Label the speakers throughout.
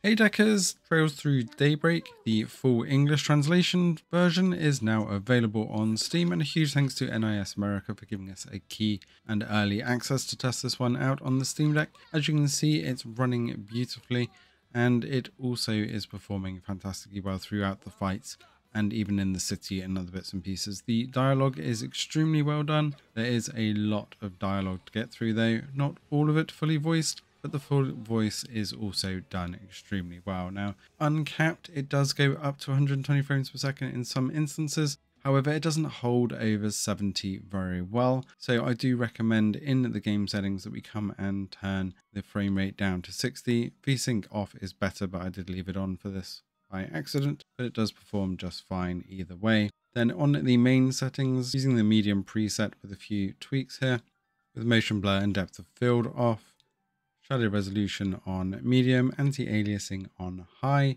Speaker 1: Hey Deckers, Trails Through Daybreak, the full English translation version is now available on Steam, and a huge thanks to NIS America for giving us a key and early access to test this one out on the Steam Deck. As you can see, it's running beautifully, and it also is performing fantastically well throughout the fights and even in the city and other bits and pieces. The dialogue is extremely well done. There is a lot of dialogue to get through though, not all of it fully voiced, but the full voice is also done extremely well. Now, uncapped, it does go up to 120 frames per second in some instances. However, it doesn't hold over 70 very well. So I do recommend in the game settings that we come and turn the frame rate down to 60. VSync off is better, but I did leave it on for this by accident, but it does perform just fine either way. Then on the main settings, using the medium preset with a few tweaks here, with motion blur and depth of field off, shadow resolution on medium, anti-aliasing on high,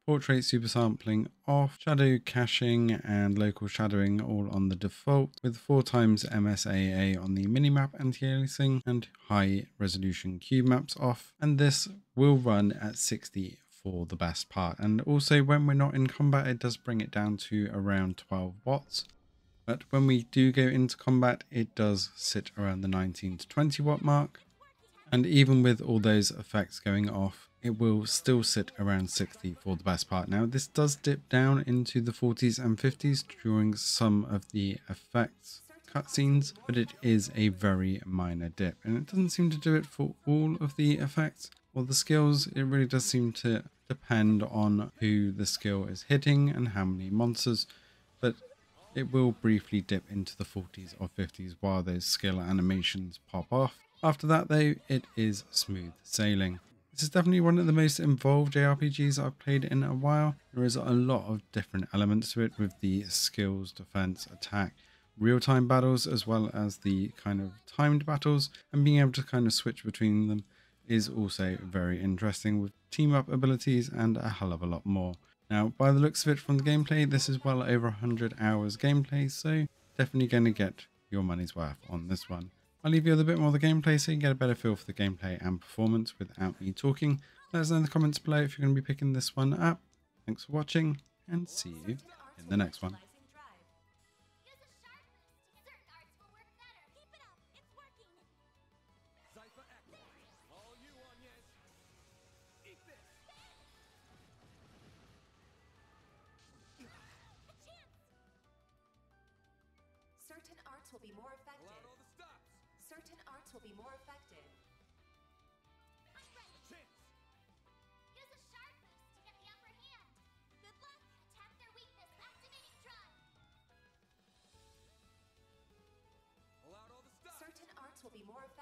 Speaker 1: portrait supersampling off, shadow caching and local shadowing all on the default, with 4x MSAA on the minimap anti-aliasing and high resolution cube maps off, and this will run at 60 for the best part. And also when we're not in combat, it does bring it down to around 12 watts. But when we do go into combat, it does sit around the 19 to 20 watt mark. And even with all those effects going off, it will still sit around 60 for the best part. Now, this does dip down into the 40s and 50s during some of the effects cutscenes, but it is a very minor dip. And it doesn't seem to do it for all of the effects or the skills. It really does seem to depend on who the skill is hitting and how many monsters. But it will briefly dip into the 40s or 50s while those skill animations pop off. After that though, it is smooth sailing. This is definitely one of the most involved JRPGs I've played in a while. There is a lot of different elements to it with the skills, defense, attack, real-time battles, as well as the kind of timed battles, and being able to kind of switch between them is also very interesting with team-up abilities and a hell of a lot more. Now, by the looks of it from the gameplay, this is well over 100 hours gameplay, so definitely going to get your money's worth on this one. I'll leave you with a bit more of the gameplay so you can get a better feel for the gameplay and performance without me talking. Let us know in the comments below if you're going to be picking this one up. Thanks for watching, and see you in the next one.
Speaker 2: Certain arts will be more effective. Certain arts will be more effective.
Speaker 3: Use a sharp boost to get the upper hand. Good luck. Attack their weakness. Activating drive.
Speaker 2: Certain arts will be more effective.